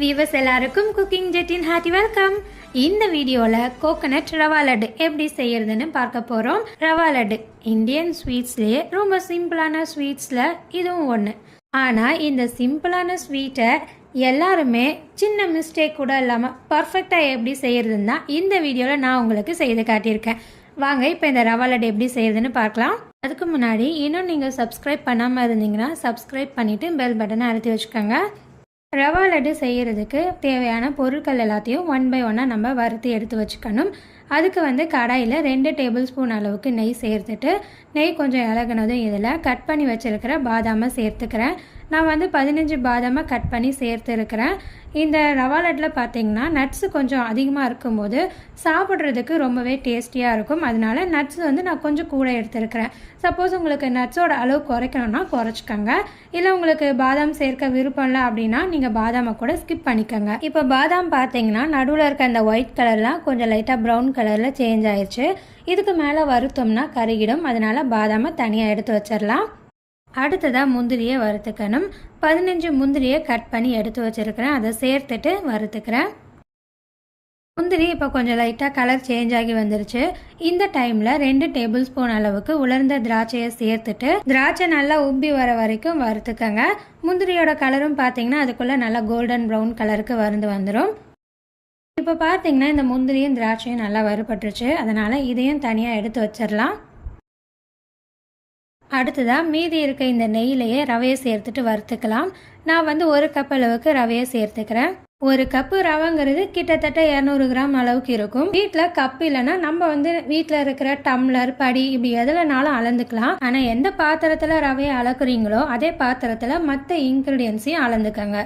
Viewers எல்லாருக்கும் cooking ஜெட்டின் hearty welcome. இந்த வீடியோவில் கோகனட் ரவா லட்டு எப்படி செய்யறதுன்னு பார்க்க போகிறோம். ரவா லட்டு இந்தியன் ஸ்வீட்ஸ்லேயே ரொம்ப சிம்பிளான ஸ்வீட்ஸில் இதுவும் ஒன்று. ஆனால் இந்த சிம்பிளான ஸ்வீட்டை எல்லாருமே சின்ன மிஸ்டேக் கூட இல்லாமல் பர்ஃபெக்டாக எப்படி செய்யறதுன்னு தான் இந்த வீடியோவில் நான் உங்களுக்கு செய்து காட்டியிருக்கேன். வாங்க இப்போ இந்த ரவா லட்டு எப்படி செய்யறதுன்னு பார்க்கலாம். அதுக்கு முன்னாடி இன்னும் நீங்கள் சப்ஸ்கிரைப் பண்ணாமல் இருந்தீங்கன்னா சப்ஸ்கிரைப் பண்ணிவிட்டு பெல் பட்டனை அழுத்தி வச்சுக்கோங்க. ரவா லட்டு செய்கிறதுக்கு தேவையான பொருட்கள் எல்லாத்தையும் 1 by 1 நம்ம வறுத்து எடுத்து வச்சுக்கணும். அதுக்கு கடாயில் 2 டேபிள் ஸ்பூன் அளவுக்கு நெய் சேர்த்துட்டு, நெய் கொஞ்சம் இலகுனதும் இதில் கட் பண்ணி வச்சுருக்கிற பாதாமை சேர்த்துக்கிறேன். நான் 15 பாதாமை கட் பண்ணி சேர்த்துருக்கிறேன். இந்த ரவா லட்டில் பார்த்திங்கன்னா நட்ஸு கொஞ்சம் அதிகமாக இருக்கும்போது சாப்பிட்றதுக்கு ரொம்பவே டேஸ்டியாக இருக்கும். அதனால நட்ஸ் நான் கொஞ்சம் கூட எடுத்துருக்கிறேன். சப்போஸ் உங்களுக்கு நட்ஸோட அளவு குறைக்கணும்னா குறைச்சிக்கோங்க. இல்லை உங்களுக்கு பாதாம் சேர்க்க விருப்பம் இல்லை அப்படின்னா நீங்கள் பாதாமை கூட ஸ்கிப் பண்ணிக்கோங்க. இப்போ பாதாம் பார்த்தீங்கன்னா நடுவில் இருக்க அந்த ஒயிட் கலர்லாம் கொஞ்சம் லைட்டாக ப்ரௌன் கலரில் சேஞ்ச் ஆயிடுச்சு. இதுக்கு மேலே வறுத்தோம்னா கருகிடும். அதனால பாதாமை தனியாக எடுத்து வச்சிடலாம். அடுத்ததாக முந்திரியை வறுத்துக்கணும். 15 முந்திரியை கட் பண்ணி எடுத்து வச்சுருக்கிறேன். அதை சேர்த்துட்டு வறுத்துக்கிறேன். முந்திரி இப்போ கொஞ்சம் லைட்டாக கலர் சேஞ்ச் ஆகி வந்துருச்சு. இந்த டைமில் 2 டேபிள் ஸ்பூன் அளவுக்கு உலர்ந்த திராட்சையை சேர்த்துட்டு திராட்சை நல்லா உப்பி வர வரைக்கும் வறுத்துக்கங்க. முந்திரியோட கலரும் பார்த்தீங்கன்னா அதுக்குள்ளே நல்லா கோல்டன் ப்ரௌன் கலருக்கு வந்துடும். இப்போ பார்த்தீங்கன்னா இந்த முந்திரியும் திராட்சையும் நல்லா வறுபட்டுருச்சு. அதனால் இதையும் தனியாக எடுத்து வச்சிடலாம். அடுத்ததாக மீதி இருக்க இந்த நெய்யிலையே ரவையை சேர்த்துட்டு வறுத்துக்கலாம். நான் 1 கப் அளவுக்கு ரவையை சேர்த்துக்கிறேன். 1 கப்பு ரவைங்கிறது கிட்டத்தட்ட 200 கிராம் அளவுக்கு இருக்கும். வீட்டில் கப் இல்லைன்னா நம்ம வீட்டில் இருக்கிற டம்ளர், படி இப்படி எதுலனாலும் அளந்துக்கலாம். ஆனால் எந்த பாத்திரத்தில் ரவையை அளக்குறீங்களோ அதே பாத்திரத்தில் மற்ற இன்க்ரீடியன்ஸையும் அளந்துக்கங்க.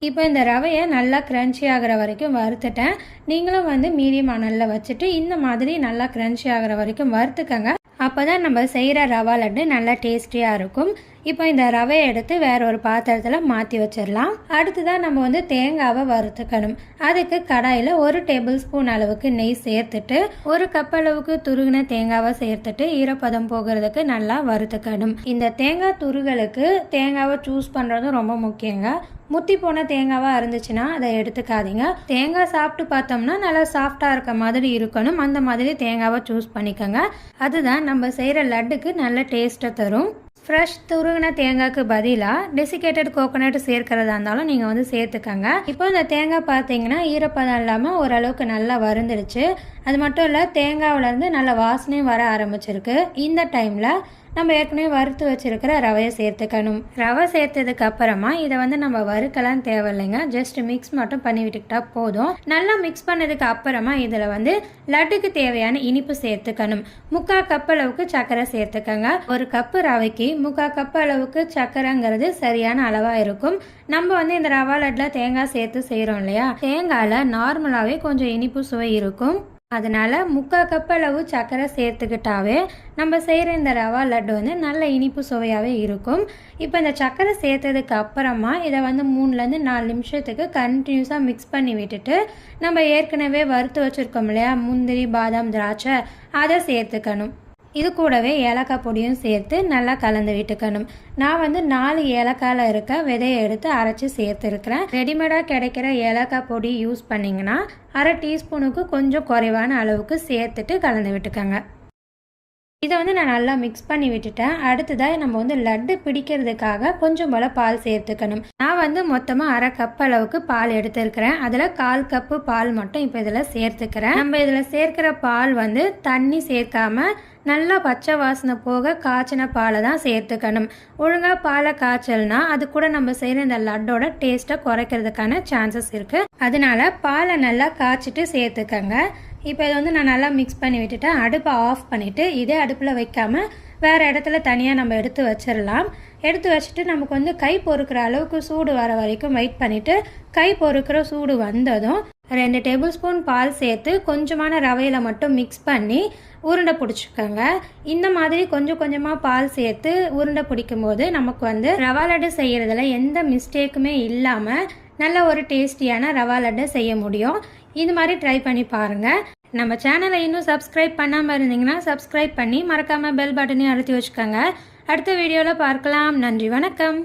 இப்போ இந்த ரவையை நல்லா க்ரன்ச்சி ஆகிற வரைக்கும் வறுத்துட்டேன். நீங்களும் மீடியம் அனலில் வச்சுட்டு இந்த மாதிரி நல்லா க்ரன்ச்சி ஆகிற வரைக்கும் வறுத்துக்கங்க. அப்போ தான் நம்ம செய்கிற ரவா லட்டு நல்லா டேஸ்டியாக இருக்கும். இப்போ இந்த ரவையை எடுத்து வேற ஒரு பாத்திரத்தில் மாற்றி வச்சிடலாம். அடுத்ததாக நம்ம தேங்காவை வறுத்துக்கணும். அதுக்கு கடாயில் 1 டேபிள் ஸ்பூன் அளவுக்கு நெய் சேர்த்துட்டு 1 கப் அளவுக்கு துருகின தேங்காவை சேர்த்துட்டு ஈரப்பதம் போகிறதுக்கு நல்லா வறுத்துக்கணும். இந்த தேங்காய் துருகளுக்கு தேங்காவை சூஸ் பண்ணுறதும் ரொம்ப முக்கியங்க. முத்தி போன தேங்காவாக இருந்துச்சுன்னா அதை எடுத்துக்காதீங்க. தேங்காய் சாப்பிட்டு பார்த்தோம்னா நல்லா சாஃப்டாக இருக்க மாதிரி இருக்கணும். அந்த மாதிரி தேங்காவை சூஸ் பண்ணிக்கோங்க. அதுதான் நம்ம செய்கிற லட்டுக்கு நல்ல டேஸ்ட்டை தரும். ஃப்ரெஷ் துருகின தேங்காய்க்கு பதிலாக டெசிகேட்டட் கோகோனட் சேர்க்கிறதா இருந்தாலும் நீங்கள் சேர்த்துக்கங்க. இப்போ இந்த தேங்காய் பார்த்தீங்கன்னா ஈரப்பதம் இல்லாமல் ஓரளவுக்கு நல்லா வறுந்துடுச்சு. அது மட்டும் இல்லை, தேங்காவிலேருந்து நல்ல வாசனையும் வர ஆரம்பிச்சிருக்கு. இந்த டைமில் நம்ம ஏற்கனவே வறுத்து வச்சிருக்கிற ரவையை சேர்த்துக்கணும். ரவை சேர்த்ததுக்கு அப்புறமா இதை நம்ம வறுக்கலாம் தேவையில்லைங்க. ஜஸ்ட் மிக்ஸ் மட்டும் பண்ணி விட்டுக்கிட்டா போதும். நல்லா மிக்ஸ் பண்ணதுக்கு அப்புறமா இதில் லட்டுக்கு தேவையான இனிப்பு சேர்த்துக்கணும். 3/4 கப் அளவுக்கு சர்க்கரை சேர்த்துக்கங்க. 1 கப்பு ரவைக்கு 3/4 கப் அளவுக்கு சர்க்கரைங்கிறது சரியான அளவாக இருக்கும். நம்ம இந்த ரவா லட்டில் தேங்காய் சேர்த்து செய்கிறோம் இல்லையா, தேங்காயில் நார்மலாகவே கொஞ்சம் இனிப்பு சுவை இருக்கும். அதனால் 3/4 கப் அளவு சர்க்கரை சேர்த்துக்கிட்டாவே நம்ம செய்கிற இந்த ரவா லட்டு நல்ல இனிப்பு சுவையாகவே இருக்கும். இப்போ இந்த சர்க்கரை சேர்த்ததுக்கு அப்புறமா இதை 3லேருந்து 4 நிமிஷத்துக்கு கண்டினியூஸாக மிக்ஸ் பண்ணி விட்டுட்டு நம்ம ஏற்கனவே வறுத்து வச்சுருக்கோம் இல்லையா முந்திரி, பாதாம், திராட்சை, அதை சேர்த்துக்கணும். இது கூடவே ஏலக்காய் பொடியும் சேர்த்து நல்லா கலந்து விட்டுக்கணும். நான் 4 ஏலக்காயில் இருக்க விதையை எடுத்து அரைச்சி சேர்த்துருக்கிறேன். ரெடிமேடாக கிடைக்கிற ஏலக்காய் பொடி யூஸ் பண்ணிங்கன்னா 1/2 டீஸ்பூனுக்கு கொஞ்சம் குறைவான அளவுக்கு சேர்த்துட்டு கலந்து விட்டுக்கோங்க. இதை நான் நல்லா மிக்ஸ் பண்ணி விட்டுட்டேன். அடுத்ததாக நம்ம லட்டு பிடிக்கிறதுக்காக கொஞ்சம் போல் பால் சேர்த்துக்கணும். நான் மொத்தமாக 1/2 கப் அளவுக்கு பால் எடுத்துருக்கிறேன். அதில் 1/4 கப்பு பால் மட்டும் இப்போ இதில் சேர்த்துக்கிறேன். நம்ம இதில் சேர்க்கிற பால் தண்ணி சேர்க்காம நல்லா பச்சை வாசனை போக காய்ச்சின பாலை தான் சேர்த்துக்கணும். ஒழுங்காக பாலை காய்ச்சல்னா அது கூட நம்ம செய்கிற இந்த லட்டோட டேஸ்ட்டை குறைக்கிறதுக்கான சான்சஸ் இருக்குது. அதனால பாலை நல்லா காய்ச்சிட்டு சேர்த்துக்கங்க. இப்போ இதை நான் நல்லா மிக்ஸ் பண்ணி விட்டுட்டேன். அடுப்பை ஆஃப் பண்ணிவிட்டு இதே அடுப்பில் வைக்காமல் வேறு இடத்துல தனியாக நம்ம எடுத்து வச்சிடலாம். எடுத்து வச்சுட்டு நமக்கு கை பொறுக்கிற அளவுக்கு சூடு வர வரைக்கும் வெயிட் பண்ணிவிட்டு கை பொறுக்கிற சூடு வந்ததும் 2 டேபிள் ஸ்பூன் பால் சேர்த்து கொஞ்சமான ரவையில் மட்டும் மிக்ஸ் பண்ணி உருண்டை பிடிச்சிக்கோங்க. இந்த மாதிரி கொஞ்சம் கொஞ்சமாக பால் சேர்த்து உருண்டை பிடிக்கும் போது நமக்கு ரவா லட்டு செய்கிறதுல எந்த மிஸ்டேக்குமே இல்லாமல் நல்ல ஒரு டேஸ்டியான ரவா லட்டை செய்ய முடியும். இது மாதிரி ட்ரை பண்ணி பாருங்கள். நம்ம சேனலை இன்னும் சப்ஸ்கிரைப் பண்ணாமல் இருந்தீங்கன்னா சப்ஸ்கிரைப் பண்ணி மறக்காமல் பெல் பட்டனையும் அழுத்தி வச்சுக்கோங்க. அடுத்த வீடியோவில் பார்க்கலாம். நன்றி, வணக்கம்.